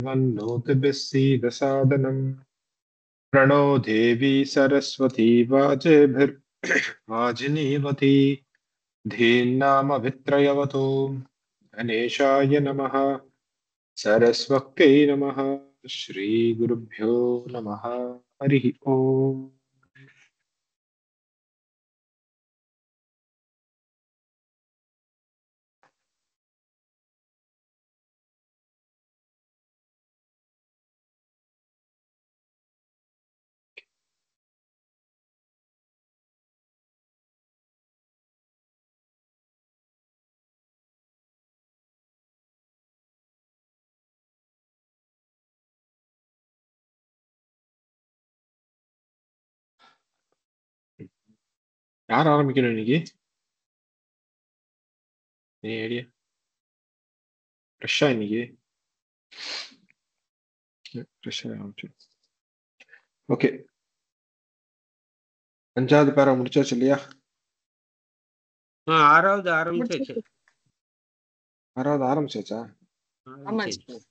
वन्नोतिभिः सीदसादनम् प्रणो देवी सरस्वती वाजिनीवती धीन्नामभित्रयवतु गणेशाय नमः सरस्वत्यै नमः श्रीगुरुभ्यो नमः हरिः ओम् யார் ஆரம்பிக்கணும் இன்னைக்கு? Any idea? ஃப்ரெஷ்ஷா இன்னைக்கு ஃப்ரெஷ்ஷா ஆரம்பிச்சு. ஓகே, 5வது பேரா முடிச்சாச்சு இல்லையா? ஆறாவது ஆரம்பிச்சாச்சு. 6வது ஆரம்பிச்சாச்சா? ஆரம்பிச்சாச்சு.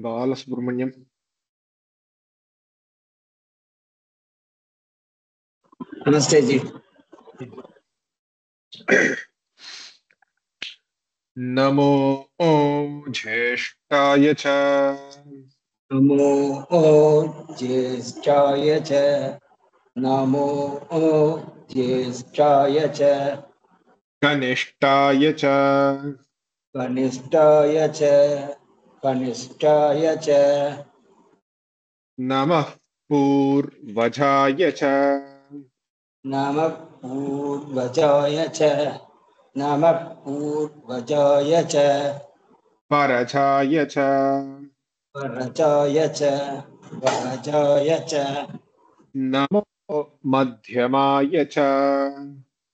பாலசுப்ரமணியம். नमस्ते जी। नमो ज्येष्ठाय च नमो ज्येष्ठाय च नमो ज्येष्ठाय च कनिष्ठाय च कनिष्ठाय च कनिष्ठाय च नमः पूर्वजाय च नमः पूर्वजाय च नमः पूर्वजाय च परजाय च परजाय च परजाय च नमो मध्यमाय च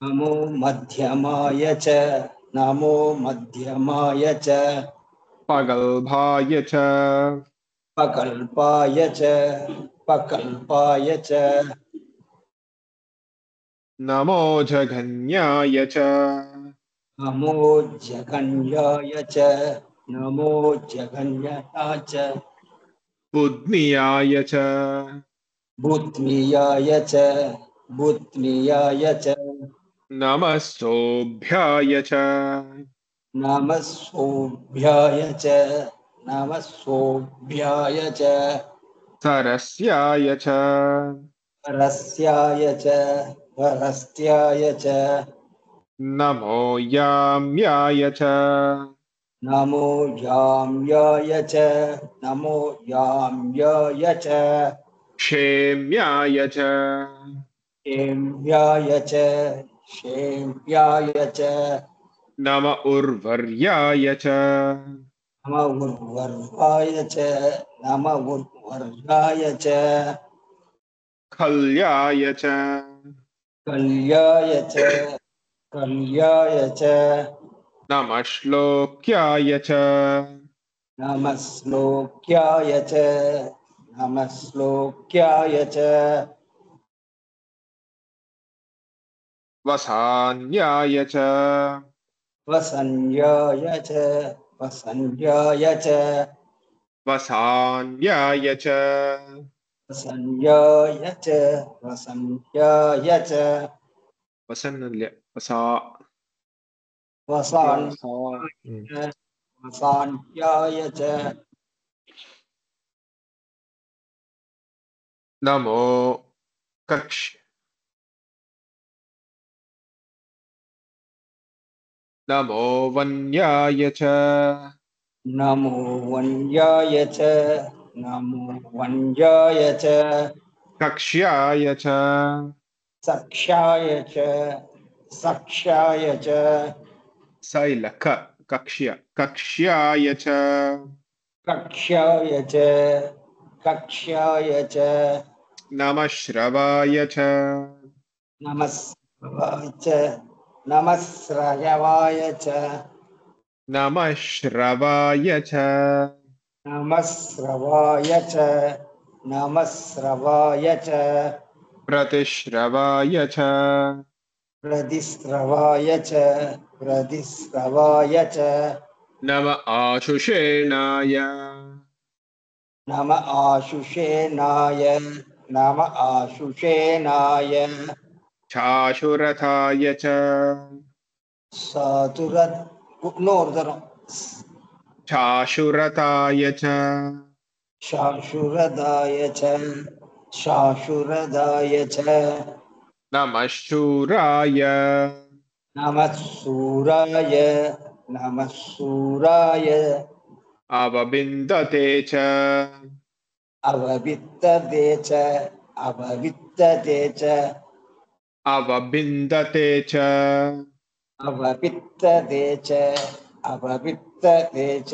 नमो मध्यमाय च नमो मध्यमाय च पगल्भाय च पकल्पाय च पकल्पाय च नमो जघन्याय च नमो जगन्याय च नमो जगन्याय च बुद्नियाय च बुद्नियाय च बुद्नियाय च नमः सोऽभ्याय च नमः सोऽभ्याय च नमः सोऽभ्याय च सरस्याय च परस्याय च परस्याय च नमो याम्याय च नमो याम्याय च नमो याम्याय च क्षेम्याय च क्षेम्याय च क्षेम्याय च नम उर्वर्याय च नम उर्वर्याय च नम उर्वर्याय च खल्याय च कल्याय च कल्याय च नमः श्लोक्याय च नमः श्लोक्याय च नमः श्लोक्याय च वसान्याय च वसन्याय च वसन्याय च वसान्याय च वसन्याय च वसन्याय च वसन्नल्य वसा वसान्याय च नमो कक्ष नमो वन्याय च नमो वन्याय च नमो वन्याय च कक्ष्याय च सख्याय च सख्याय च सैलख कक्ष्य कक्ष्याय च कक्ष्याय च कक्ष्याय च नमः श्रवाय च नमस्वाय च नमस्रयवाय च नमः श्रवाय च नमस्रवाय च नमस्रवाय च प्रतिश्रवाय च प्रदिस्रवाय च प्रदिस्रवाय च नम आशुषेणाय नम आशुषेनाय नम आशुषेनाय चाशुरथाय च सातुरत् नोर्दरम् चाशुरथाय च शाशुरदाय च शाशुरदाय च नमः शूराय नमः सूराय नमः सूराय अवबिन्दते च अववित्तते च अववित्तते च अवबिन्दते च अववित्तते च अववित्तते च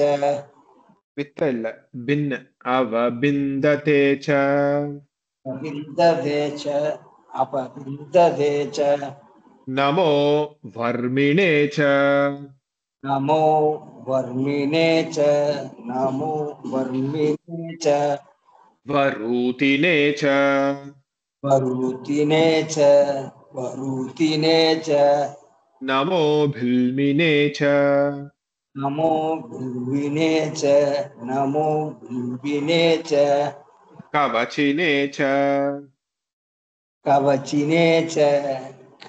वित्त इल्ल भिन्न अवबिन्दते च अविन्दते च अपविन्दते च नमो वर्मिणे च नमो वर्मिणे च नमो वर्मिणे च वरूतिने च वरुतिने च वरुतिने च नमो भिल्मिने च नमो भुविने च नमो भुविने च कवचिने च कवचिने च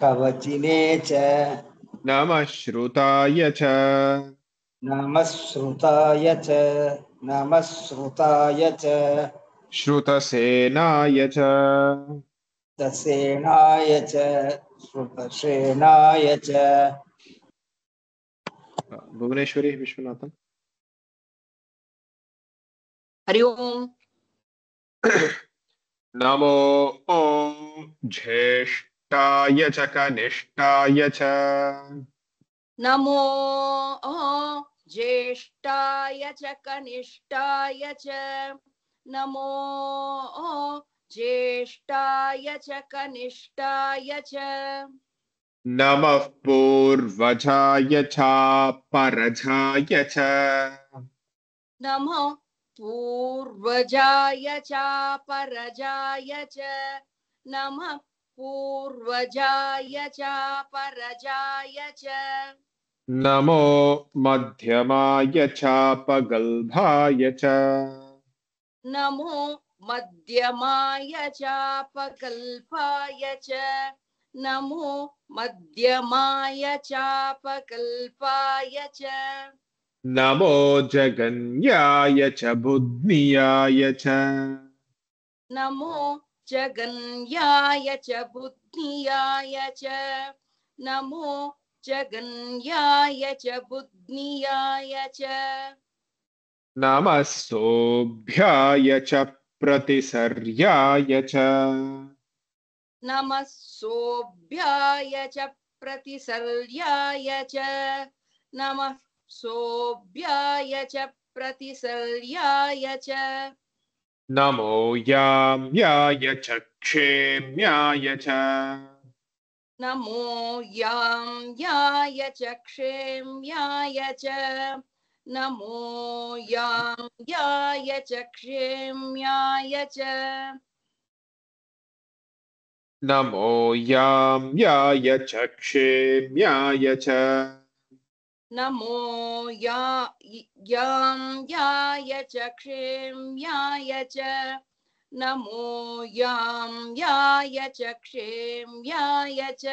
कवचिने च नमः श्रुताय च नमः श्रुताय च नमः श्रुताय च श्रुतसेनाय च दसेनाय च श्रुतसेनाय च भुवनेश्वरी विश्वनाथन हरि ओम। नमो ॐ ज्येष्ठाय च कनिष्ठाय च नमो ज्येष्ठाय च कनिष्ठाय च नमो ज्येष्ठाय च कनिष्ठाय च नमः पूर्वजाय चापरजाय च नमः पूर्वजाय च परजाय च नमः पूर्वजाय च परजाय च नमो मध्यमाय चापगल्भाय च नमो मध्यमाय चापकल्पाय च नमो मध्यमाय चापकल्पाय च नमो जगन्याय च बुद्धियाय च नमो जगन्याय च बुद्धियाय च नमो जगन्याय च बुद्धियाय च नमः सोऽभ्याय च प्रतिसर्याय च नमः सोऽभ्याय च प्रतिसर्याय च नमः सोऽभ्याय च प्रतिसर्याय च नमो याम्याय च क्षेम्याय च नमो याम्याय च क्षेम्याय च नमो याम्याय च क्षेम्याय च नमो याम्याय च क्षेम्याय च नमो याम्याय च क्षेम्याय च नमो याम्याय च क्षेम्याय च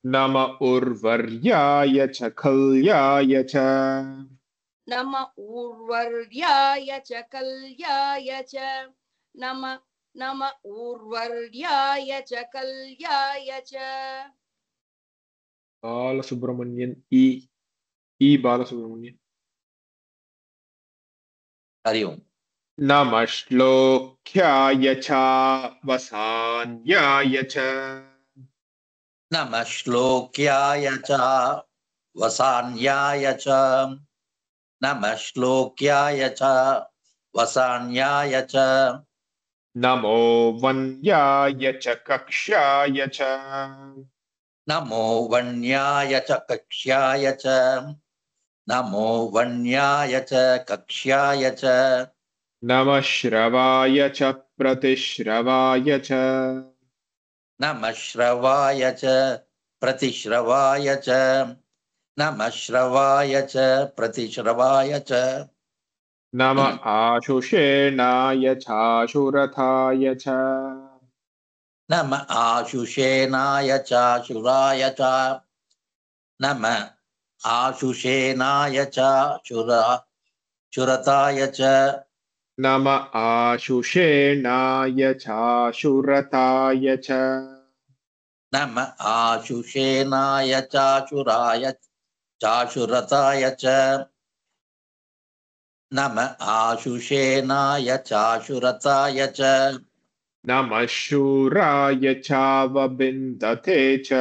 नम उर्वर्याय च खल्याय च नम ऊर्वर्याय च कल्याय च नम ऊर्वर्याय च कल्याय च बालसुब्रमण्यन ई बालसुब्रमण्यन हरि ओम। नमः श्लोक्याय च वसान्याय च नमः श्लोक्याय च वसान्याय च नमः श्लोक्याय च वसान्याय च नमो वन्याय च कक्ष्याय च नमो वन्याय च कक्ष्याय च नमो वन्याय च कक्ष्याय च नमः श्रवाय च प्रतिश्रवाय च नमः श्रवाय च प्रतिश्रवाय च नमः श्रवाय च प्रतिश्रवाय च नमः आशुषेणाय चाशुरथाय च नमः आशुषेनाय चाशुराय च नमः आशुषेनाय चाशुरताय च नमः आशुषेणाय चाशुरथाय च नमः आशुषेनाय चाशुरताय च नमः आशुषेनाय चाशुरताय च नमः शूराय चावबिन्दते च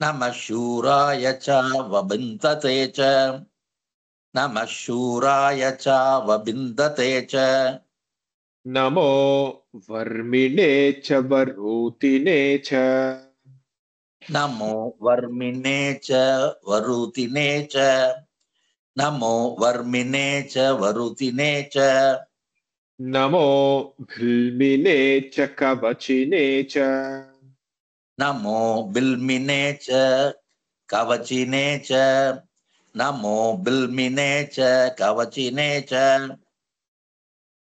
नमः शूराय च वबिन्दते च नमः शूराय च वबिन्दते च नमो वर्मिणे च वरूतिने च नमो वर्मिणे च वरुतिने च नमो वर्मिणे च वरुतिने च नमो भिल्मिने च कवचिने च नमो बिल्मिने च कवचिने च नमो बिल्मिने च कवचिने च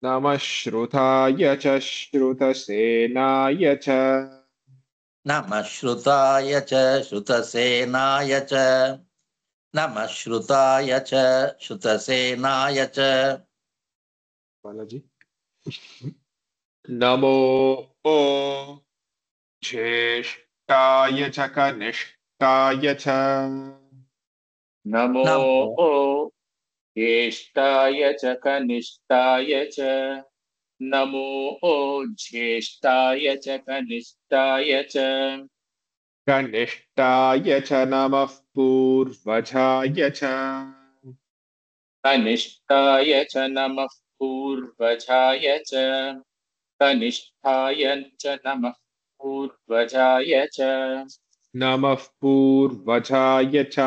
नमः श्रुताय च श्रुतसेनाय च नमः श्रुताय च श्रुतसेनाय च नमः श्रुताय च श्रुतसेनाय च बालाजी नमो ओ ज्येष्ठाय च कनिष्ठाय च नमो नमो ज्येष्ठाय च कनिष्ठाय च नमो ज्येष्ठाय च कनिष्ठाय च कनिष्ठाय च नमः पूर्वजाय च कनिष्ठाय च नमः पूर्वजाय च कनिष्ठाय च नमः पूर्वजाय च नमः पूर्वजाय च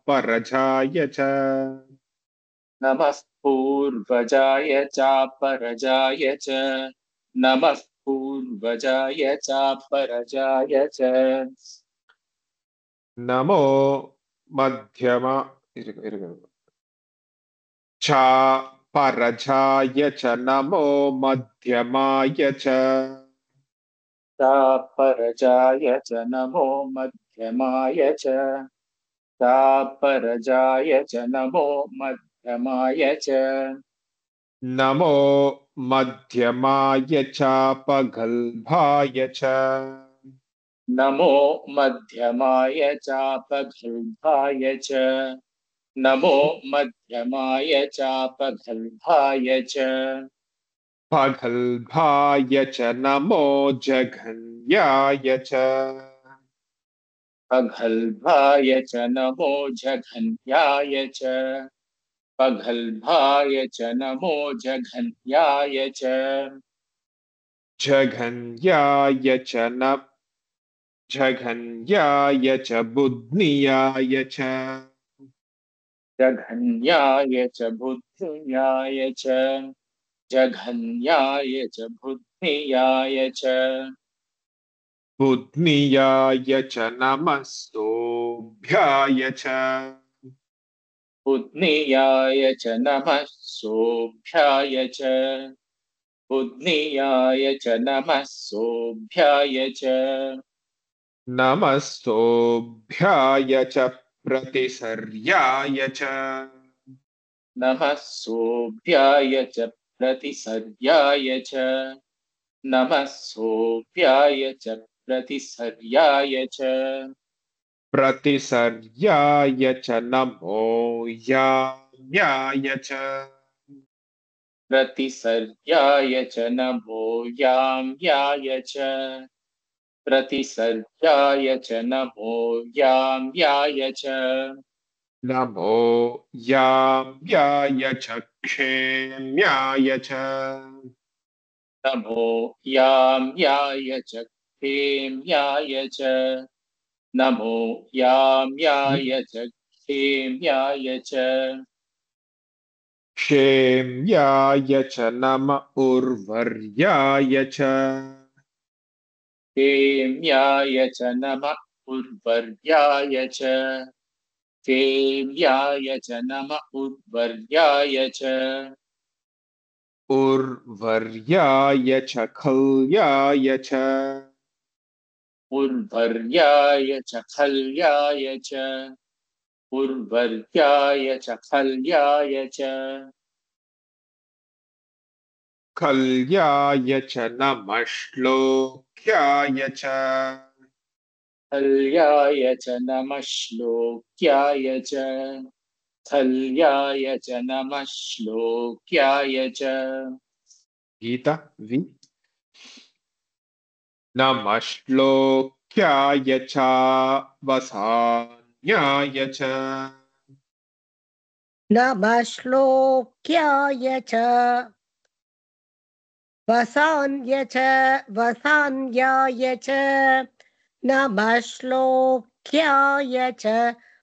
परजाय च नमः पूर्वजाय च परजाय च नमः पूर्वजाय च परजाय च नमो मध्यम च परजाय च नमो मध्यमाय च तापरजाय च नमो मध्यमाय च तापरजाय च नमो मध्यमाय च नमो मध्यमाय च पगल्भाय च नमो मध्यमाय चापघल्भाय च नमो मध्यमाय चापघल्भाय च पगल्भाय च नमो जघन्याय च पघल्भाय च नमो जघन्याय च पघल्भाय च नमो जघन्याय च जघन्याय च न जघन्याय च बुद्नियाय च जघन्याय च बुद्धियाय च जघन्याय च बुद्धियाय च बुद्नियाय च नमः सोऽभ्याय च बुद्धियाय च नमः सोऽभ्याय च बुद्धियाय च नमः सोऽभ्याय च नमः सोऽभ्याय च प्रतिसर्याय च नमः सोऽभ्याय च प्रतिसर्याय च नमः सोऽभ्याय च प्रतिसर्याय च प्रतिसर्याय च नमो याम्याय च प्रतिसर्याय च नमो याम्याय च प्रतिसर्याय च नमो याम्याय च नमो याम्याय च क्षेम्याय च नमो याम्याय च क्षेम्याय च नमो याम्याय च क्षेम्याय च क्षेम्याय च नम उर्वर्याय च क्षेम्याय च नमः उर्वर्याय च क्षेम्याय च नमः उर्वर्याय च उर्वर्याय च खल्याय च उर्वर्याय च खल्याय च उर्वर्याय च खल्याय च खल्याय च नमः श्लोक्याय च खल्याय च नमः श्लोक्याय च खल्याय च नमः श्लोक्याय च गीता वि नमः श्लोक्याय च वसान्याय च नमः श्लोक्याय च वसान्य च वसान्याय च नमः श्लोक्याय च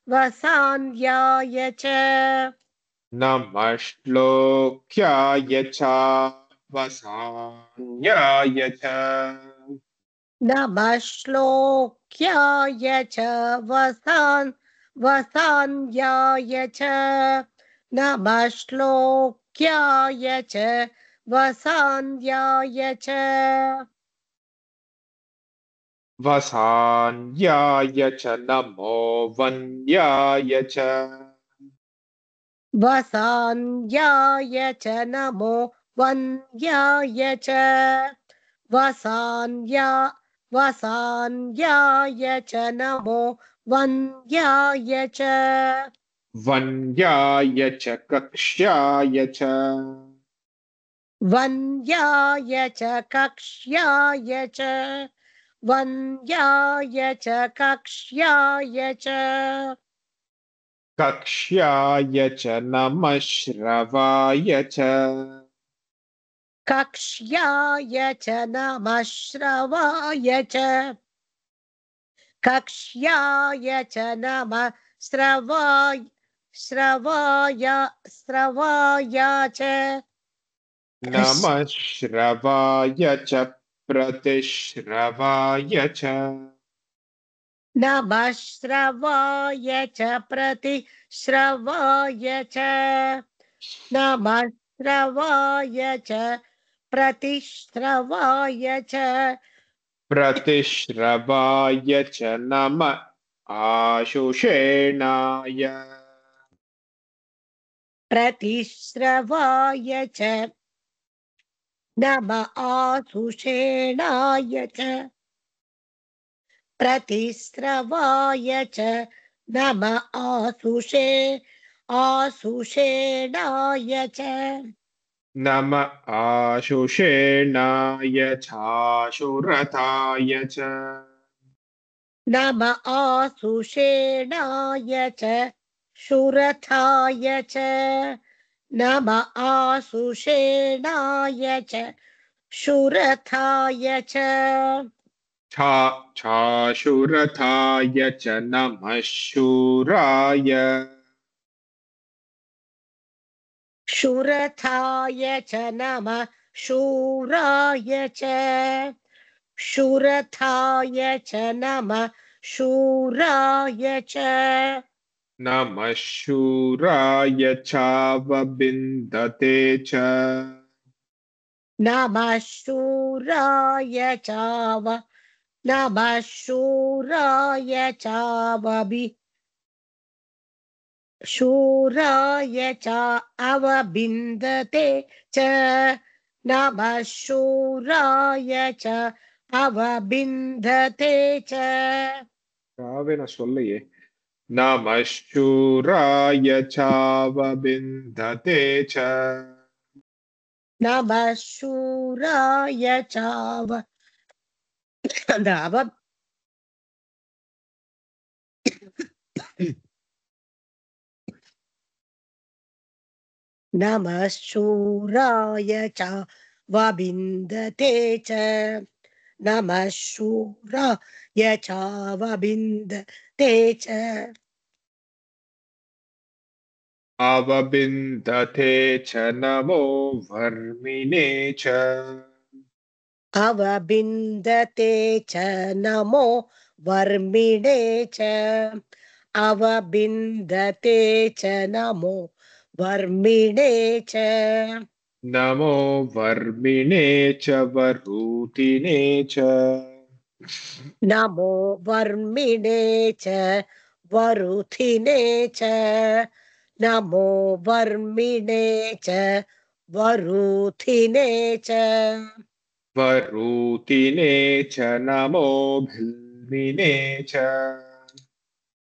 वसान्याय च नमः श्लोक्याय च वसान्याय च नमः श्लोक्याय च वसान्याय च नमः श्लोक्याय च वसान्याय च वसान्याय च नमो वन्द्याय च वसान्याय च नमो वन्द्याय च वसान्याय च नमो वन्द्याय च वन्द्याय च कक्ष्याय च वन्द्याय च कक्ष्याय च वन्द्याय च कक्ष्याय च कक्ष्याय च नमः श्रवाय च कक्ष्याय च नमः श्रवाय च कक्ष्याय च नमः श्रवाय च नमः श्रवाय च प्रतिश्रवाय च नमः श्रवाय च प्रतिश्रवाय च नमः श्रवाय च प्रतिश्रवाय च प्रतिश्रवाय च नमः आशुषेणाय प्रतिश्रवाय च नमः आशुषेणाय च प्रतिश्रवाय च नमः आशुषेणाय च नमः आशुषेणाय चाशुरथाय च नमः आशुषेणाय च शूरथाय च नमः आशुषेणाय च शूरथाय च चाशुरथाय च नमः शूराय शूरथाय च नमः शूराय च शूरथाय च नमः शूराय च नमः शूराय चावबिन्दते च नमः शूराय चाव नमः शूराय चावबि शूराय च अवबिन्दते च नमः शूराय च अवबिन्दते च ராவேன சொல்லையே नमः शूराय चावबिन्दते च नमः शूराय चाव நமः शूराय च वबिन्दते च நமः शूराय च वबिन्दते च அவபிந்ததே ச நமோ வர்மிணே ச அவபிந்ததே च नमो वर्मिणे च அவபிந்ததே च नमो वर्मिणे च நமோ வர்மிணே ச வரூதினே ச नमो वर्मिणे च वरुथिने च नमो वर्मिणे च वरुथिने च வரூதினே ச நமோ பில்மினே ச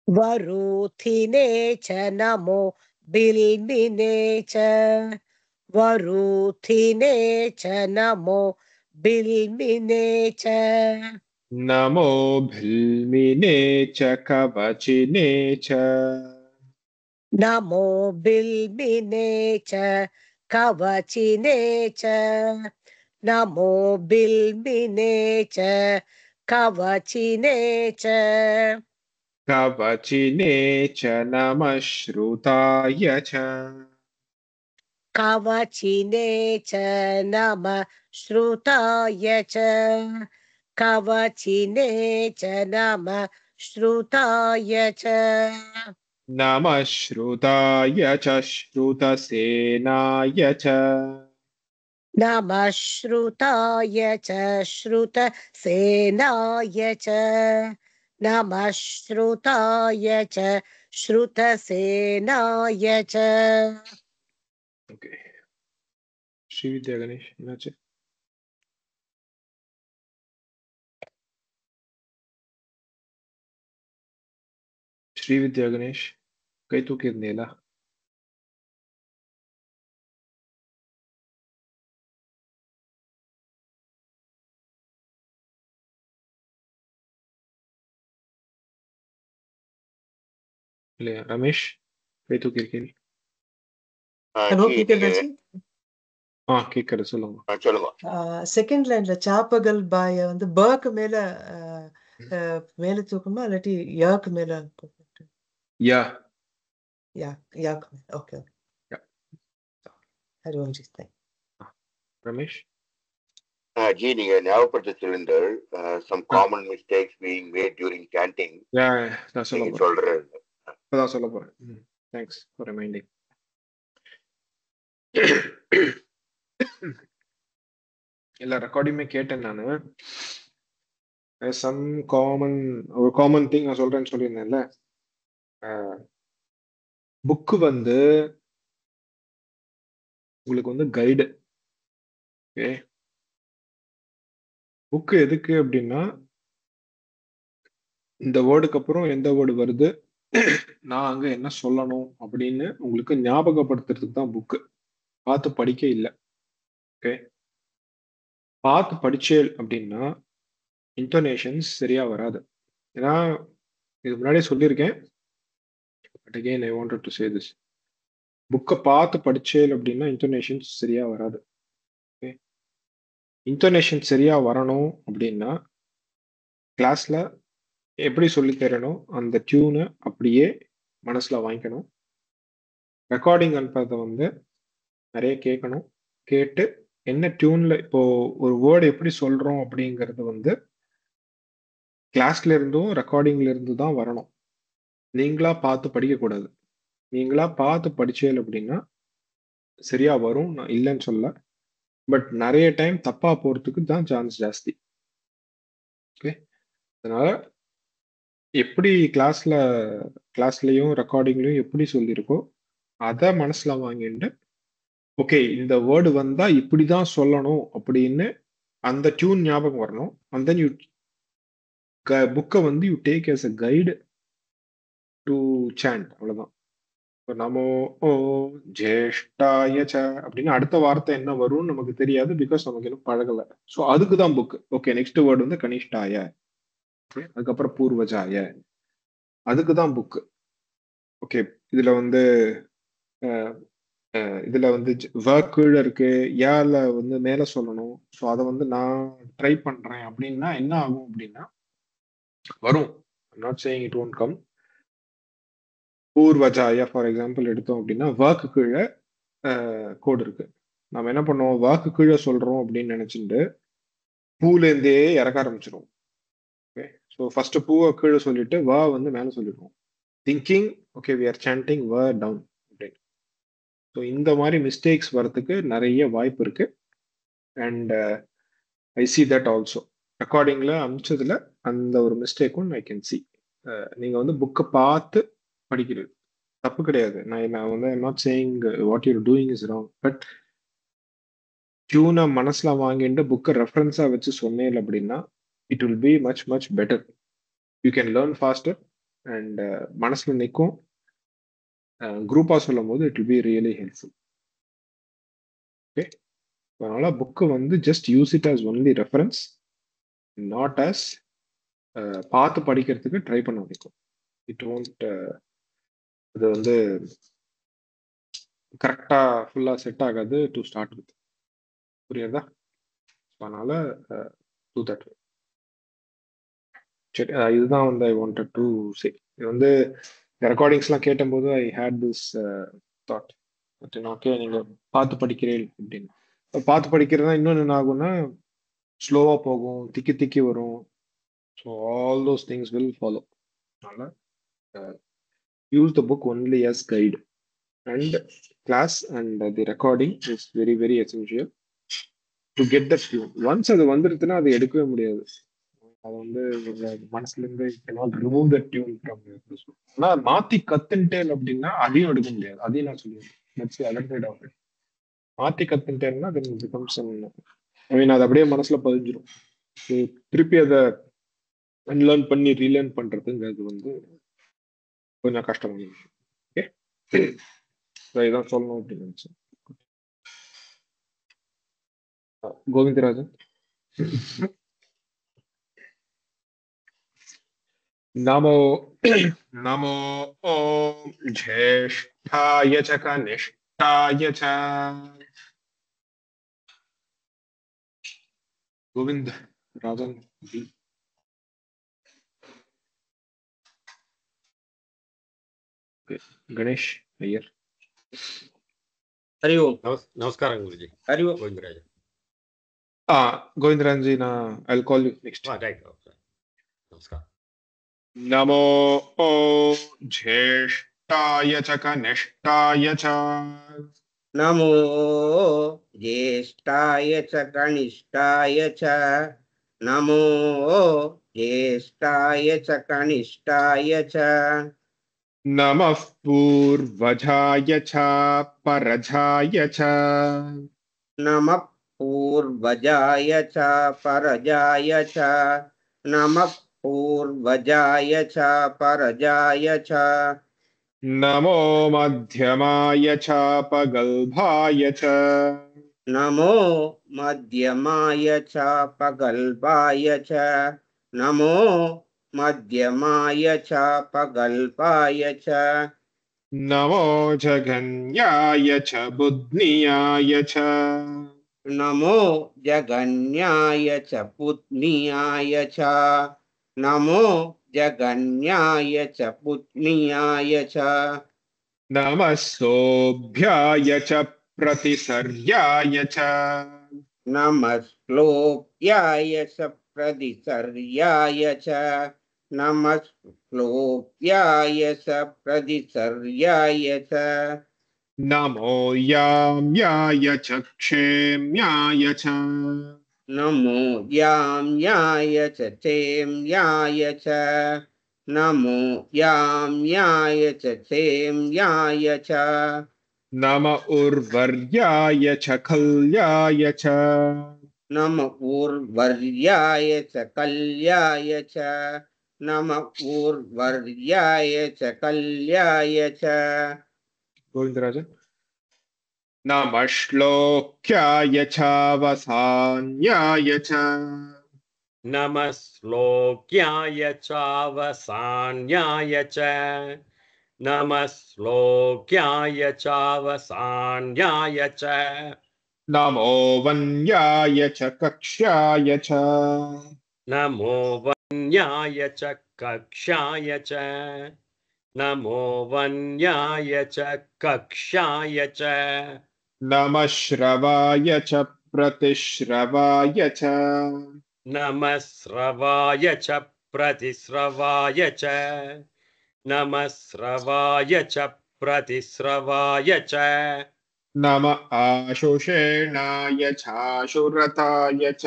वरुथिने च नमो बिल्मिने च वरुथिने च नमो बिल्मिने च நமோ பில்மினே ச கவச்சினே ச नमो बिल्मिने च कवचिने च नमो बिल्मिने च कवचिने च कवचिने च नमः श्रुताय च कवचिने च नमः श्रुताय च कवचिने च नमः श्रुताय च नमः श्रुताय च श्रुतसेनाय च नमः श्रुताय च श्रुतसेनाय च नमः श्रुताय च श्रुतसेनाय च Okay. ஸ்ரீவித்யா கணேஷ் என்னாச்சு? ஸ்ரீவித்யா கணேஷ் கை தூக்கி இருந்தீங்களா? இல்லையா? ரமேஷ் கை தூக்கி இருக்கீங்க? கேட்கறது சொல்லுங்க. செகண்ட் லைன்ல சாப்பகல் பாய வந்து பக்கு மேல மேல தூக்கமா இல்லாட்டி யாக்கு மேல யா யாக்கு மேல. ஓகே ஹரிஓம்ஜி. ரமேஷ் ஜி நீங்க ஞாபகப்படுத்த cylinder some common mistakes being made during chanting. நான் சொல்ல போறேன். Thanks for reminding. எல்லா ரெக்கார்டிங்குமே கேட்டேன் நான். சம் காமன் திங் நான் சொல்றேன்னு சொல்லியிருந்தேன்ல. புக்கு வந்து உங்களுக்கு வந்து கைடு. ஓகே, புக்கு எதுக்கு அப்படின்னா இந்த வேர்டுக்கு அப்புறம் எந்த வேர்டு வருது, நான் அங்க என்ன சொல்லணும் அப்படின்னு உங்களுக்கு ஞாபகப்படுத்துறதுக்கு தான் புக்கு. பார்த்து படிக்க இல்லை. ஓகே, பார்த்து படிச்சேல் அப்படின்னா இன்டோனேஷன்ஸ் சரியா வராது. ஏன்னா இது முன்னாடியே சொல்லியிருக்கேன், but again I wanted to say this. புக்கை பார்த்து படிச்சேல் அப்படின்னா இன்டோனேஷன்ஸ் சரியா வராது. ஓகே, இன்டோனேஷன் சரியா வரணும் அப்படின்னா கிளாஸ்ல எப்படி சொல்லி தரணும் அந்த டியூனை அப்படியே மனசுல வாங்கிக்கணும். ரெக்கார்டிங் அனுப்புறத வந்து நிறைய கேட்கணும். கேட்டு என்ன டியூன்ல இப்போ ஒரு வேர்டு எப்படி சொல்றோம் அப்படிங்கிறது வந்து கிளாஸ்ல இருந்தும் ரெக்கார்டிங்ல இருந்து தான் வரணும். நீங்களா பார்த்து படிக்கக்கூடாது. நீங்களா பார்த்து படிச்சேல் அப்படின்னா சரியா வரும், நான் இல்லைன்னு சொல்ல. பட் நிறைய டைம் தப்பா போறதுக்கு தான் சான்ஸ் ஜாஸ்தி. ஓகே, அதனால எப்படி கிளாஸ்லயும் ரெக்கார்டிங்லயும் எப்படி சொல்லியிருக்கோ அதை மனசுல வாங்கிட்டு, ஓகே இந்த வேர்டு வந்தா இப்படிதான் சொல்லணும் அப்படின்னு அந்த டியூன் ஞாபகம் வரணும். அண்ட் தென் யூ புக்கை வந்து you take as a guide to சாண்ட். அவ்வளவுதான். இப்போ நமோ ஓ ஜேஷ்டாய ச அப்படின்னு அடுத்த வார்த்தை என்ன வரும்னு நமக்கு தெரியாது, பிகாஸ் நமக்கு இன்னும் பழகலை. ஸோ அதுக்கு தான் புக்கு. ஓகே, நெக்ஸ்ட் வேர்டு வந்து கனிஷ்டாய, அதுக்கப்புறம் பூர்வஜாய, அதுக்கு தான் புக்கு. ஓகே, இதுல வந்து இதுல வந்து ஒர்க் கீழே இருக்கு, ஏல வந்து மேல சொல்லணும். ஸோ அதை வந்து நான் ட்ரை பண்றேன் அப்படின்னா என்ன ஆகும் அப்படின்னா வரும். Not saying it won't come. பூர்வஜாயா ஃபார் எக்ஸாம்பிள் எடுத்தோம் அப்படின்னா ஒர்க்கு கீழே கோடு இருக்கு. நம்ம என்ன பண்ணுவோம், ஒர்க்கு கீழே சொல்றோம் அப்படின்னு நினைச்சுட்டு பூலேருந்தே இறக்க ஆரம்பிச்சிடும். ஓகே, ஸோ ஃபர்ஸ்ட் பூவை கீழே சொல்லிட்டு வா வந்து மேலே சொல்லிடுவோம், thinking okay we are chanting a down அப்படின்னு. ஸோ இந்த மாதிரி மிஸ்டேக்ஸ் வரதுக்கு நிறைய வாய்ப்பு இருக்கு. And I see that also ரெக்கார்டிங்ல அமிச்சதுல அந்த ஒரு மிஸ்டேக்கும் ஐ கேன் சி. நீங்க வந்து புக்கை பார்த்து படிக்கிறது தப்பு கிடையாது. நான் வந்து I'm not saying what you're doing is wrong. But டியூனை மனசுல வாங்கிட்டு புக்கை ரெஃபரன்ஸா வச்சு சொன்னேன் அப்படின்னா it will be much much better. You can learn faster and மனசுல நிற்கும். குரூப்பா சொல்லும் போது it will be really helpful. Okay, அதனால புக்கு வந்து just use it as only reference, not as பார்த்து படிக்கிறதுக்கு ட்ரை பண்ண வைக்கும். இட் ஒன்ட் அது வந்து கரெக்டா ஃபுல்லா செட் ஆகாது டு ஸ்டார்ட் வித். புரியுதா? அதனால டூ தட். சரி, இதுதான் வந்து ஐ வாண்டட் டு சே. இது வந்து ரெக்கார்டிங்ஸ்லாம் கேட்டபோது ஐ ஹேட் திஸ் தாட். ஓகே, நீங்க பார்த்து படிக்கிறீர்கள் அப்படின்னு. பார்த்து படிக்கிறதா இன்னொன்று என்ன ஆகும்னா ஸ்லோவா போகும், திக்கி திக்கி வரும். So all those things will follow. அதனால use the book only as guide, and class and the recording is very very essential to get the tune. Once அது வந்துருச்சுன்னா அது எடுக்கவே முடியாது. அது வந்து மனசுல இருந்து cannot remove the tune from your person. ஆனா மாத்தி கத்துட்டேன் அப்படின்னா அதையும் எடுக்க முடியாது. அதையும் நான் சொல்லுவேன். That's the other side of it. மாத்தி கத்துட்டேன்னா then it becomes அது அப்படியே மனசுல பதிஞ்சிடும். திருப்பி அதை அன்லேர்ன் பண்ணி ரீலேர்ன் பண்றதுங்கிறது வந்து கொஞ்சம் கஷ்டமான விஷயம். ஓகே, இதான் சொல்லணும் அப்படின்னு நினைச்சேன். கோவிந்தராஜன். நமோ நமோ ஓம் ஜேஷ்டாய ச கனிஷ்டாய ச. கோவிந்த் ராஜன் ஜி. गणेश अय्यर. हरि ओम. नमस्कार गुरुजी. हरि ओम. गोविंदराज. गोविंदराज जी ना, I'll call you next. Right. नमस्कार. नमो ज्येष्ठाय च कनिष्ठाय च. नमो ज्येष्ठाय च कनिष्ठाय च. नमो ज्येष्ठाय च कनिष्ठाय च. नमः पूर्वजाय च परजाय च. नमः पूर्वजाय च परजाय च. नमः पूर्वजाय च परजाय च. नमो मध्यमाय च पगल्भाय च. नमो मध्यमाय च पगल्भाय च. नमो मध्यमाय च पगल्भाय च. नमो जगन्याय च बुद्धियाय च. नमो जगन्याय च पुत्न्याय च. नमो जगन्याय च पुत्न्याय च. नमः सोऽभ्याय च प्रतिसर्याय च. नमः श्लोक्याय च प्रतिसर्याय च. नमः श्लोक्याय च प्रतिसर्याय च. नमो याम्याय च क्षेम्याय च. नमो याम्याय च क्षेम्याय च. नमो याम्याय च क्षेम्याय च. नम उर्वर्याय च कल्याय च. नम उर्वर्याय च कल्याय च. नम उर्वर्याय च कल्याय च. गोविंदराजन. नमः श्लोक्याय च वसान्याय च. नमः श्लोक्याय च वसान्याय च. नमः श्लोक्याय चावसान्याय च नमो वन्याय च कक्ष्याय च नमो वन्याय च कक्ष्याय च नमो वन्याय च कक्ष्याय च नमः श्रवाय च प्रतिश्रवाय च नमः श्रवाय च प्रतिश्रवाय च नमः श्रवाय च प्रतिश्रवाय च नम आशुषेणाय चाशुरताय च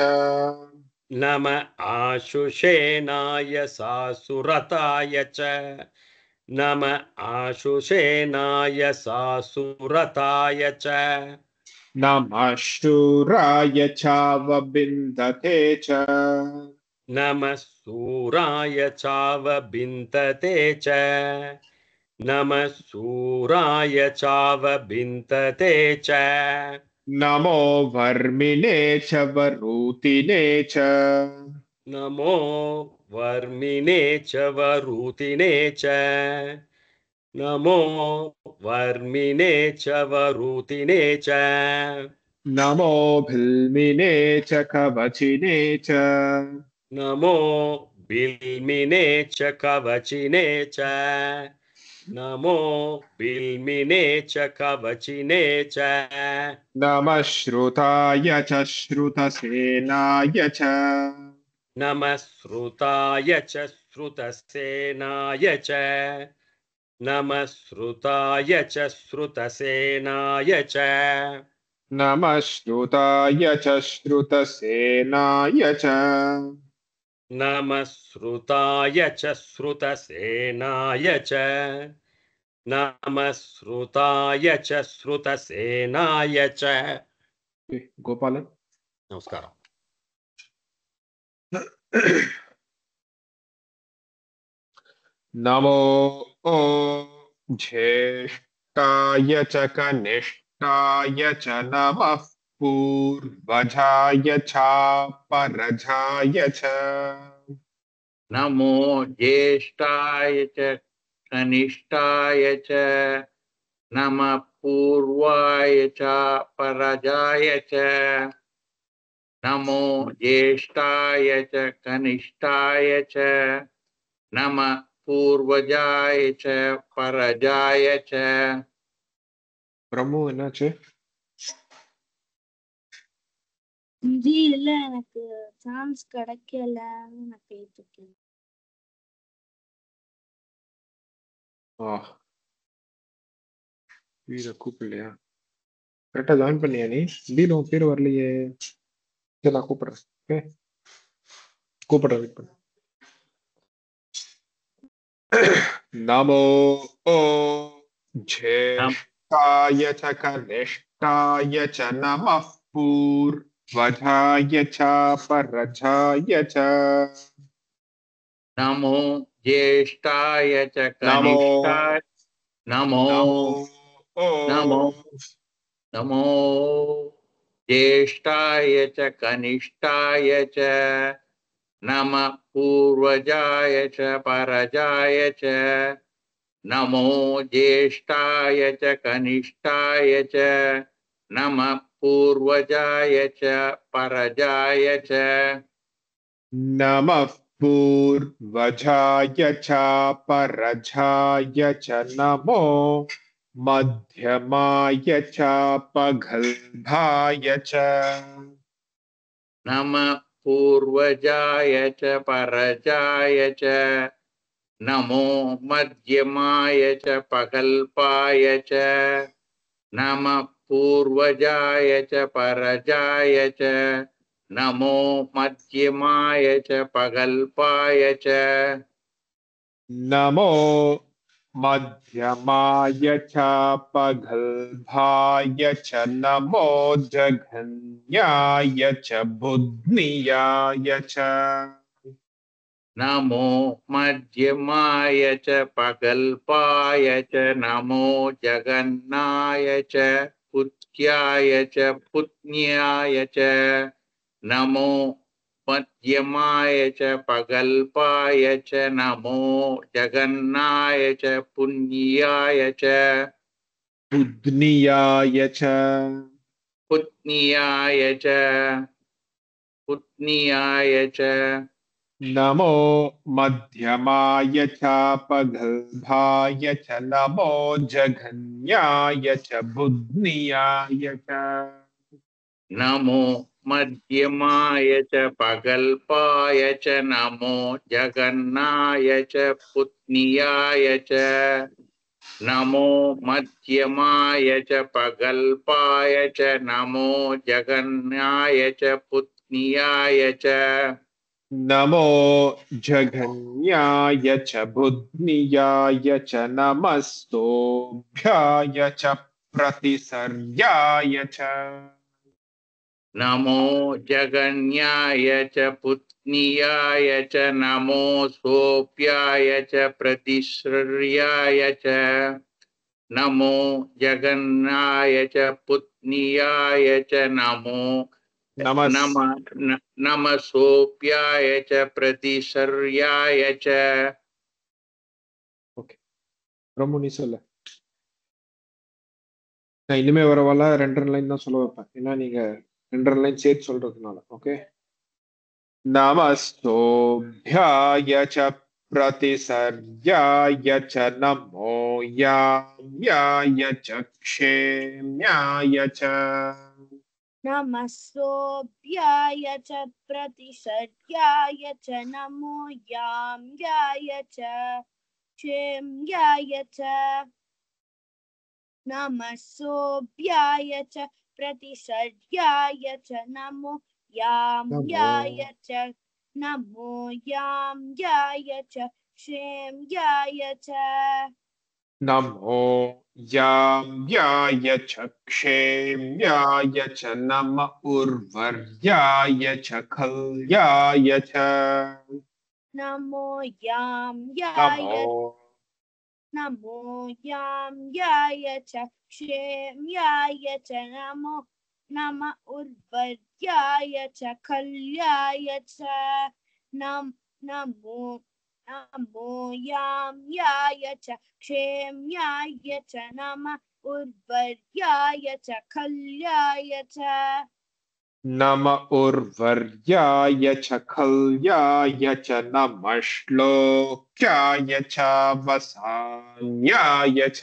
नम आशुषेनाय सासुरताय च नम आशुषेनाय सासुरताय च नमः शूराय चावबिन्दते च नमः सूराय चावबिन्दते च नमः सूराय चावबिन्दते च नमो वर्मिणे च वरूतिने च नमो वर्मिणे च वरूतिने च नमो वर्मिणे च वरूतिने च नमो भिल्मिने च कवचिने च नमो बिल्मिने च कवचिने च नमो बिल्मिने च कवचिने च नमः श्रुताय च श्रुतसेनाय च नमः श्रुताय च श्रुतसेनाय च नमः श्रुताय च श्रुतसेनाय च नमः श्रुताय च श्रुतसेनाय च नमः श्रुताय च श्रुतसेनाय च नमः श्रुताय च श्रुतसेनाय च गोपालन नमस्कार नमो ज्येष्ठाय च कनिष्ठाय च नमः पूर्वजाय चापरजाय च नमो ज्येष्ठाय च कनिष्ठाय च नमः पूर्वाय च परजाय च नमो ज्येष्ठाय च कनिष्ठाय च नमः पूर्वजाय च परजाय च பிரம்மு என்னாச்சு இது இல்ல எனக்கு சான்ஸ் கிடைக்கல நான் பேசிட்டேன் வீர கூப்பிடலையா கரெக்டா ஜாயின் பண்ணியா நீ திடீர்னு உன் பேர் வரலையே சரி நான் கூப்பிடுறேன் ஓகே கூப்பிடுறேன் வெயிட் பண்ணு நமோ ज्येष्ठाय च कनिष्ठाय च नमः पूर्वजाय चापरजाय च नमो ज्येष्ठाय च नमो कनिष्ठाय नमो नमो नमो ज्येष्ठाय च कनिष्ठाय च नमः पूर्वजाय च परजाय च नमो ज्येष्ठाय च कनिष्ठाय च नमः पूर्वजाय च परजाय च नमः पूर्वजाय चापरजाय च नमो मध्यमाय चापगल्भाय च नमः पूर्वजाय च परजाय च नमो मध्यमाय च पगल्पाय च नमः पूर्वजाय च परजाय च नमो मध्यमाय च पगल्पाय च नमो मध्यमाय चापगल्भाय च नमो जघन्याय च बुद्नियाय च नमो मध्यमाय च पगल्पाय च नमो जगन्नाय च पुत्याय च पुत्न्याय च नमो मध्यमाय च पगल्पाय च नमो जगन्नाय च पुण्याय च बुद्नियाय च पुत्न्याय च पुत्न्याय च नमो मध्यमाय च पगल्भाय च नमो जघन्याय च बुद्नियाय च नमो मध्यमाय च पगल्पाय च नमो जगन्नाय च पुत्न्याय च नमो मध्यमाय च पगल्पाय च नमो जगन्नाय च पुत्न्याय च नमो जघन्याय च बुद्नियाय च नमस्तोभ्याय च प्रतिसर्याय च नमो जगन्याय च पुत्न्याय च नमो सोऽप्याय च प्रतिश्रयाय च नमो जगन्नाय च पुत्न्याय च नमो नम सोऽप्याय च प्रतिशर्याय च ஓகே ரொம்ப நீ சொல்ல நான் இனிமே வரவால 2 லைன் தான் சொல்ல வைப்பேன் ஏன்னா நீங்க 2 லைன் சேர்த்து சொல்றதுனால ஓகே நமஸ்தோभ्याय च प्रतिसर्याय च नमो याम्याय च क्षेम्याय च नमस्सोऽप्याय च प्रतिसर्याय च नमो याम्याय च क्षेम्याय च नमस्सोऽप्याय च प्रतिसर्याय च नमो याम्याय च नमो याम्याय च क्षेम्याय च नमो याम्याय च क्षेम्याय च नम उर्वर्याय च खल्याय च नमो याम्याय नमो याम्याय च क्षेम्याय च नमो नम उर्वर्याय च खल्याय च नमो याम्याय च क्षेम्याय च नम उर्वर्याय च खल्याय च नम उर्वर्याय च खल्याय च नमः श्लोक्याय च वसान्याय च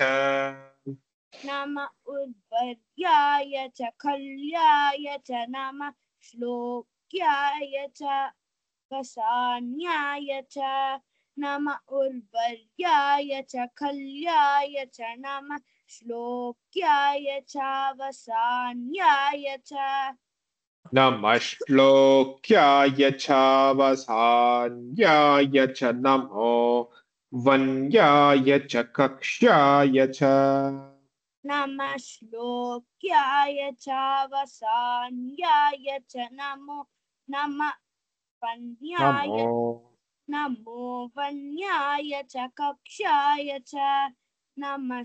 नम उर्वर्याय च खल्याय च नम श्लोक्याय च वसान्याय च नम उर्वर्याय च खल्याय च नम श्लोक्याय च वसान्याय च नमः श्लोक्याय च वसान्याय च नमो वन्याय च कक्ष्याय च नमः श्लोक्याय च वसान्याय च नमो वन्याय च कक्ष्याय च नमः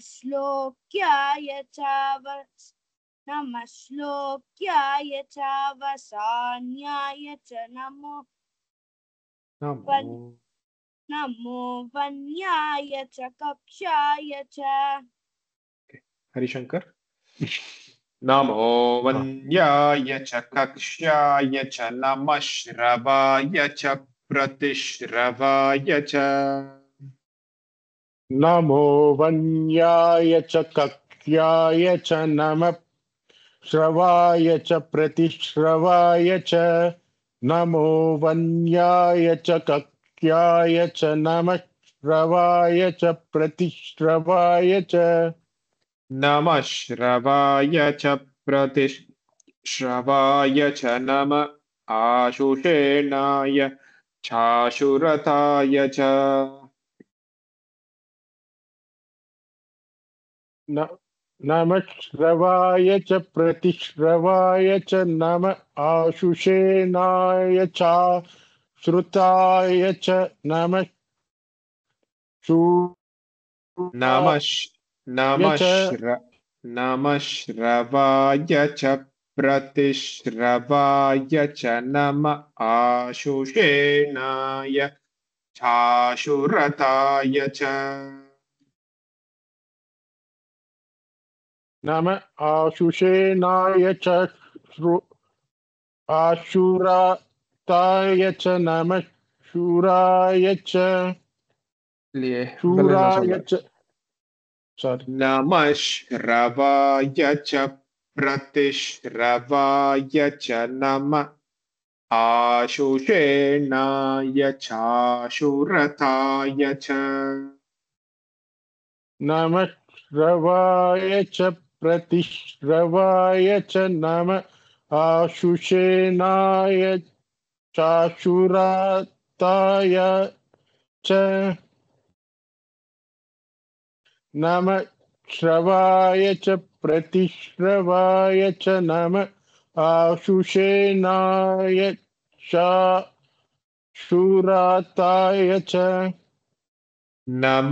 श्लोक्याय च वसान्याय च नमो वन्याय च कक्ष्याय च हरिशंकर नमो वन्याय च कक्ष्याय च नमः श्रवाय च प्रतिश्रवाय च नमो वन्याय च कक्ष्याय च नमः श्रवाय च प्रतिश्रवाय च नमो वन्याय च कक्ष्याय च नमः श्रवाय च प्रतिश्रवाय च नमः श्रवाय च प्रतिश्रवाय च नम आशुषेणाय चाशुरताय च नमः श्रवाय च प्रतिश्रवाय च नम आशुषेणाय चाश्रुताय च नमः नमः श्रवाय च प्रतिश्रवाय च नम आशुषेणाय चाशुरताय च नम आशुषेणाय च आशुराताय च नम शूराय च शूराय च sorry नमः श्रवाय च प्रतिश्रवाय च नम आशुषेणाय चाशुरताय च नमः श्रवाय च प्रतिश्रवाय च नम आशुषेणाय चाशुराताय च नमः श्रवाय च प्रतिश्रवाय च नम आशुषेणाय चाशुराताय च नम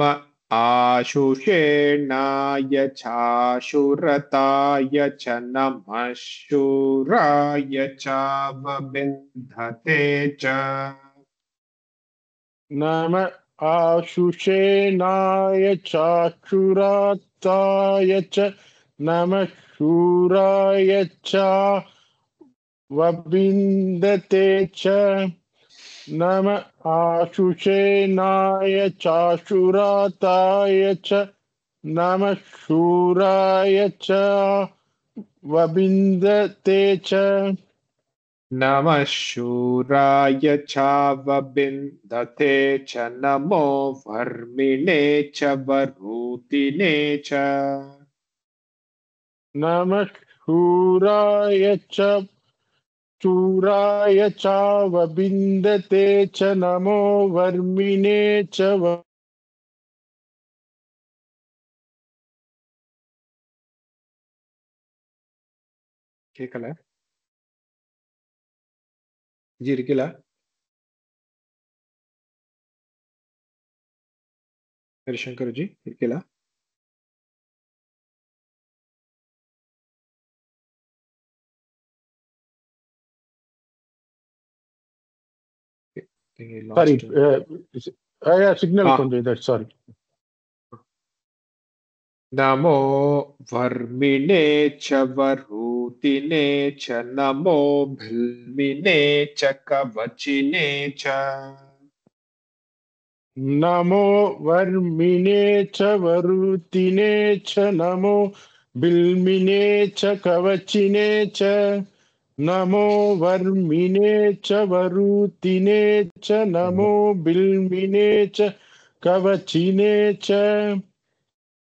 आशुषेणाय चाशुरताय च नमः शूराय चावबिन्धते च नम आशुषेणाय चाशुराताय च नमः शूराय चावबिन्धते च नम आशुषेणाय चाशुराताय च नमः शूराय चावबिन्धते च नमः शूराय चावबिन्धते च नमो वर्मिणे च वरूतिने च नमः शूराय चावबिन्धते च नमो वर्मिणे च கேட்கல ஜி இருக்கல ஹரிசங்கர் ஜி இருக்கல sorry signal கொஞ்சம் இது sorry नमो वर्मिणे च वरूतिने च नमो भिल्मिने च कवचिने च नमो वर्मिणे च वरूतिने च नमो बिल्मिने च कवचिने च नमो वर्मिणे च वरूतिने च नमो बिल्मिने च कवचिने च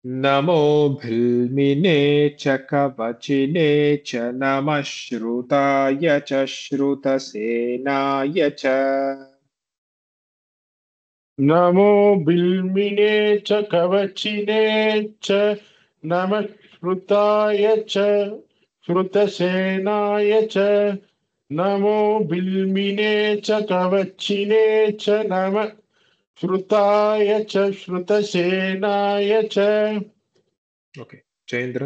नमो भिल्मिने च कवचिने च नमः श्रुताय च श्रुतसेनाय च नमो बिल्मिने च कवचिने च नमः श्रुताय च श्रुतसेनाय च नमो बिल्मिने च कवचिने च नमः श्रुताय च श्रुतसेनाय च ओके जयेंद्र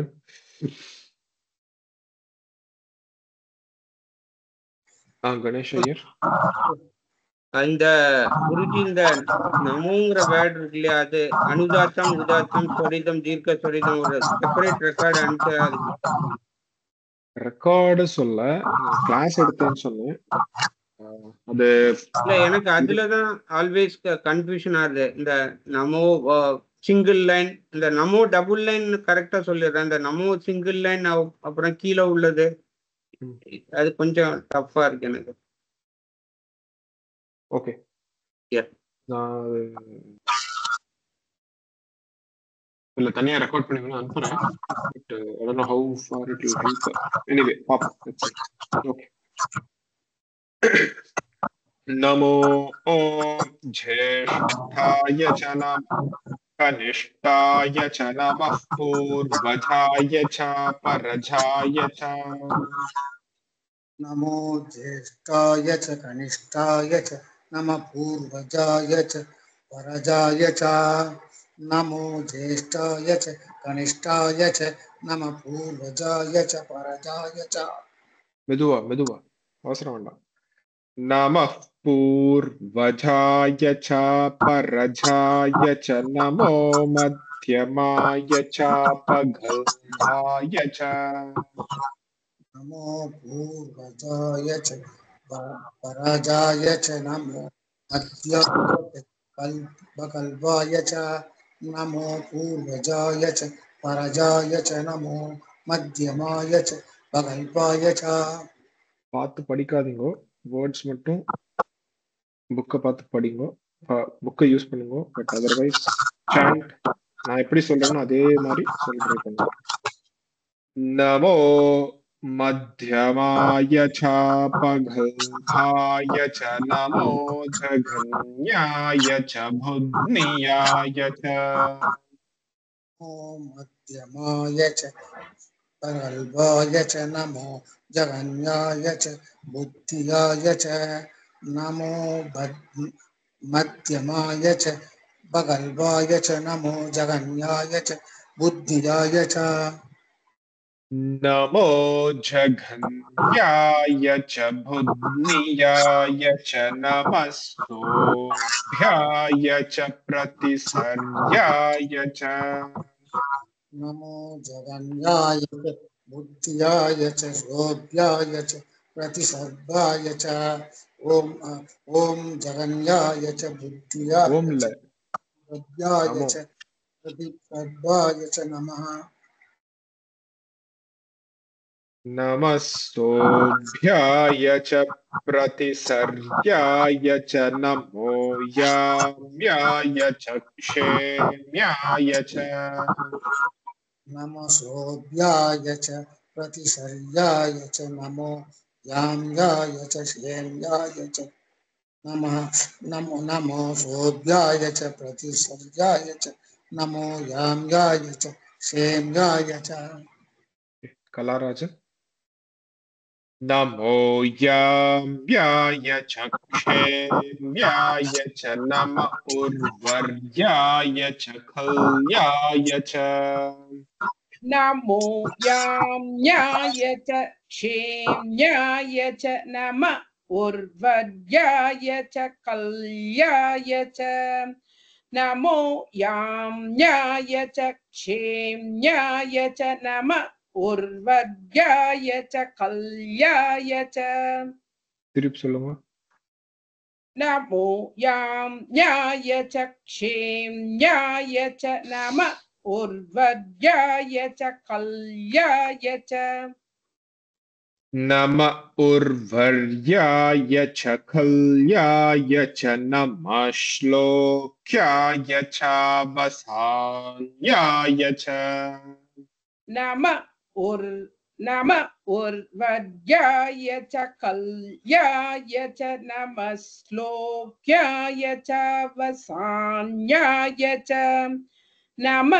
गणेश ஐயர் அந்த குருஜி இந்த நமோங்கிற வேர்டு இருக்கு இல்லையா, அது அனுதாத்தம் உதாத்தம் சொரிதம் தீர்க்க சொரிதம் ஒரு செப்பரேட் ரெக்கார்டு அனுப்பிச்சு ரெக்கார்டு சொல்ல கிளாஸ் எடுத்தேன்னு சொன்னேன். அது இல்ல எனக்கு அதுலதான் ஆல்வேஸ் கன்ஃபியூஷன் ஆகுது. இந்த நமோ சிங்கிள் லைன், இந்த நமோ டபுள் லைன் கரெக்டா சொல்லிடுறேன். இந்த நமோ சிங்கிள் லைன் அப்புறம் கீழே உள்ளது அது கொஞ்சம் டஃப்பா இருக்கு எனக்கு. ஓகே நான் இல்ல தனியா ரெக்கார்ட் பண்ணி வேணா அனுப்புறேன். But I don't know how for it will help. Anyway பாப்போம். ஓகே நமோ ज्येष्ठाय च नमः कनिष्ठाय च नमः पूर्वजाय च परजाय च नमो ज्येष्ठाय च कनिष्ठाय च नमः पूर्वजाय च परजाय च नमो ज्येष्ठाय च कनिष्ठाय च नमः पूर्वजाय च परजाय च மெதுவா மெதுவா, அவசரம் வேண்டாம். நமः பூர்வஜாய ச பரஜாய ச நமோ மத்யமாய ச பகல்பாய ச. नमो पूर्वजाय च पराजाय च नमो मध्यकल्पाय च नमो पूर्वजाय च पराजाय च नमो मध्यमाय च பகல்பாய ச. பார்த்து படிக்காதீங்க, வேர்ட்ஸ் மட்டும் புக்கை பார்த்து படிங்க, புக்கை யூஸ் பண்ணுங்க. பட் அதர்வைஸ் சாண்ட் நான் எப்படி சொல்றேனோ அதே மாதிரி சொல்ல ட்ரை பண்ணுங்க. நமோ மத்யமாய ச பகல்பாய ச நமோ ஜகன்யாய ச புத்னியாய ச. मध्यमाय च परल्भाय च नमो जगन्याय च बुद्धियाय च नमो मध्यमाय च बगल्भाय च नमो जगन्याय च बुद्धियाय च. नमो जघन्याय च बुद्धियाय च नमस्तोभ्याय च प्रतिसर्याय च. नमो जगन्याय च बुद्धियाय च शोभ्याय च प्रतिसर्गाय च. ओम जगन्याय च बुद्धियाय च शोभ्याय च प्रतिसर्गाय च नमः. नमस्तोभ्याय च प्रतिसर्याय च नमो याम्याय च क्षेम्याय च. नमस्तोभ्याय च प्रतिसर्याय च नमो याम्याय च क्षेम्याय च नमः. नमो सोभ्याय च प्रतिसर्याय च नमो याम्याय च क्षेम्याय च. कलाराज. नमो याम्याय च क्षेम्याय च नम उर्वर्याय च खल्याय च. नमो याम्याय च क्षेम्याय च नम उर्वर्याय च कल्याय च. नमो याम्याय च क्षेम्याय च नम उर्वर्याय च कल्याय च. திருப்பி சொல்லுங்க. नमो याम्याय च क्षेम्याय च नम उर्वर्याय च कल्याय च. नम उर्वर्याय च कल्याय च नमः श्लोक्याय च वसान्याय च. नम उर्वर्याय च कल्याय च नमः श्लोक्याय च वसान्याय च. नम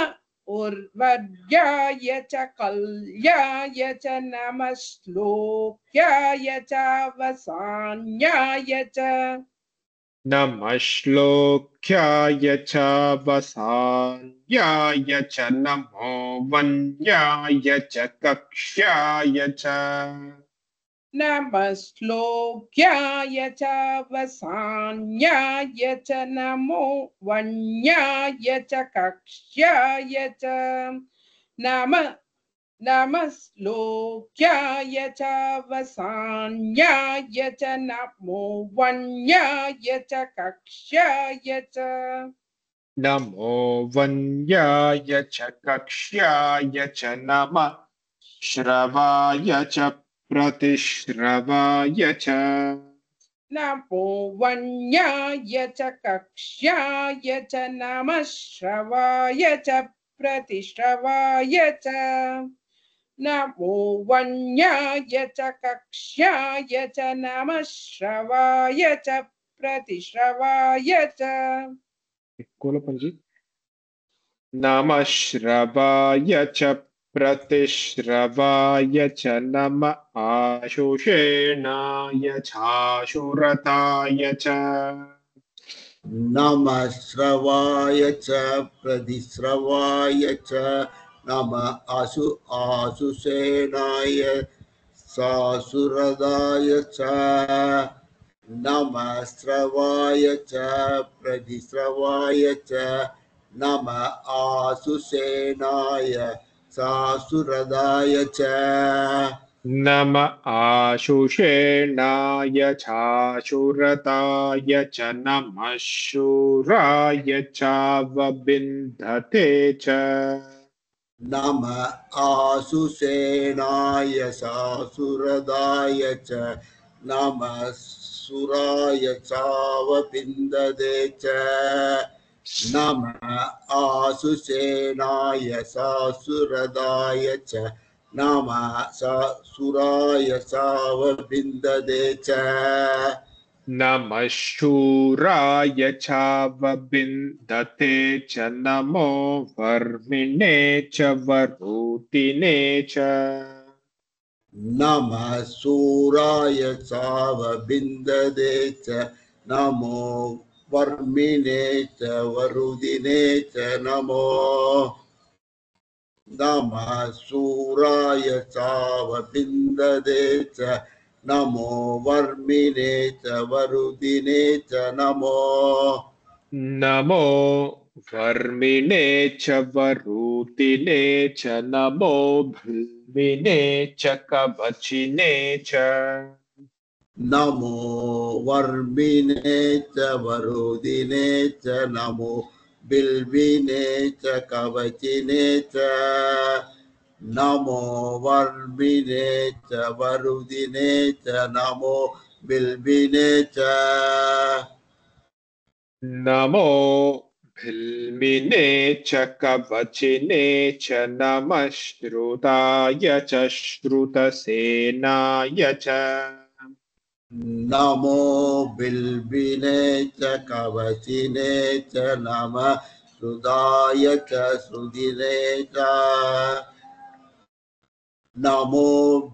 उर्वर्याय च कल्याय च नमः श्लोक्याय च वसान्याय च. नमः श्लोक्याय च वसान्याय च नमो वन्याय च कक्ष्याय च. नमः श्लोक्याय च वसान्याय च नमो वन्याय च कक्ष्याय च. नमः श्लोक्याय च वसान्याय च नमो वन्याय च कक्ष्याय च. नमो वन्याय च कक्ष्याय च नमः श्रवाय च प्रतिश्रवाय च. नमो वन्याय च कक्ष्याय च नमः श्रवाय च प्रतिश्रवाय च. नमो वन्याय च कक्ष्याय च नमः श्रवाय च प्रतिश्रवाय च. कोलपंजी. नमः श्रवाय च प्रतिश्रवाय च नम आशुषेणाय चाशुरताय च. नमः श्रवाय च प्रतिश्रवाय च नमः आशुषेणाय सासुरदाय च नमः श्रवाय च प्रतिश्रवाय च नमः आसुसेनाय सासुरदाय च नम आशुषेणाय चाशुरताय च नमः शूराय चावबिन्धते च नमः आसुसेनाय सासुरदाय च नमः सुराय चावपिन्ददे च नमः आसुसेनाय सासुरदाय च नमः सुराय चावपिन्ददे च नमः शूराय चावबिन्धते च नमो वर्मिणे च वरूतिने च नमः सूराय चावबिन्ददे च नमो वर्मिणे च वरुदिने च नमो नमः सूराय चावबिन्ददे च नमो वर्मिणे च वरुदिने च नमो नमो वर्मिणे च वरूतिने च नमो भल्मिने च कवचिने च नमो वर्मिणे च वरुदिने च नमो बिल्विने च कवचिने च नमो वर्मिणे च वरुदिने च नमो बिल्विने च नमो भल्मिने च कवचिने च नमः श्रुताय च श्रुतसेनाय च नमो बिल्विने च कवचिने च नमः श्रुताय च श्रुतिने च नमो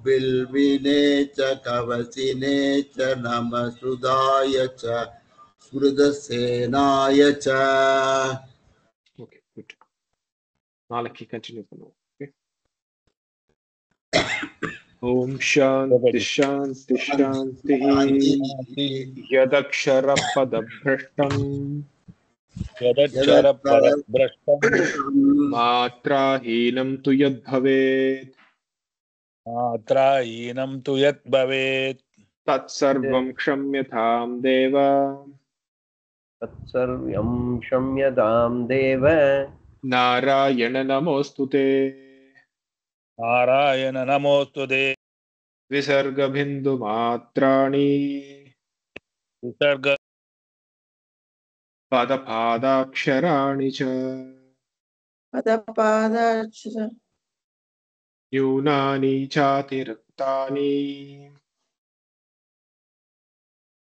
बिल्विने च कवचिने च नमः श्रुताय च श्रुतसेनाय च Okay, good. நாளைக்கு கண்டினியூ பண்ணுவோம். Okay. ஓம் சாந்தி சாந்தி சாந்தி யதக்ஷர பதப்ரஷ்டம் மாத்ராஹீனம் து யத் பவேத் मात्राहीनं तु यत् भवेत् तत्सर्वं क्षम्यतां देव तत्सर्वं क्षम्यतां देव नारायण नमोऽस्तुते नारायण नमोस्तुते विसर्गबिन्दुमात्राणि विसर्ग पदपादाक्षराणि च पदपादाक्षर न्यूनानि चातिरिक्तानि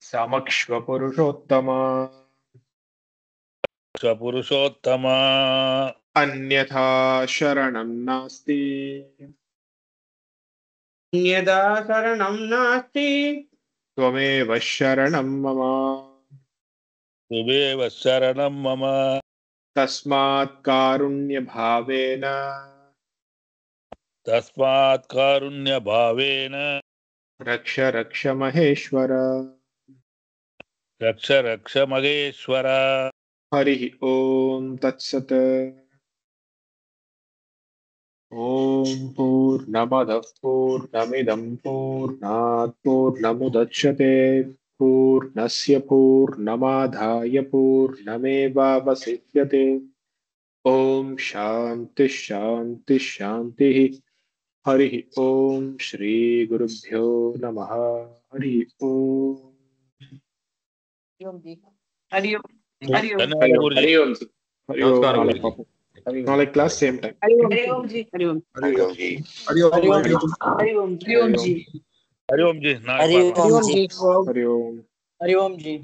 समक्ष्वपुरुषोत्तमा स्वपुरुषोत्तमा अन्यथा शरणं नास्ति अन्यथा शरणं नास्ति त्वमेव शरणं मम त्वमेव शरणं मम तस्मात् कारुण्यभावेन रक्ष रक्ष महेश्वर रक्ष रक्ष महेश्वर हरिः ओम तत्सत् ओम पूर्णमदः पूर्णमिदं पूर्णात् पूर्णमुदच्यते पूर्णस्य पूर्णमादाय पूर्णमेवावशिष्यते ओम शांति शांति शांति हरिः ओम श्री गुरुभ्यो नमः हरिः ओम हरि ओम हरि ओम हरि ओम नमस्कारम नाले क्लास सेम टाइम हरि ओम जी हरि ओम हरि ओम जी हरि ओम हरि ओम जी हरि ओम जी हरि ओम जी हरि ओम हरि ओम जी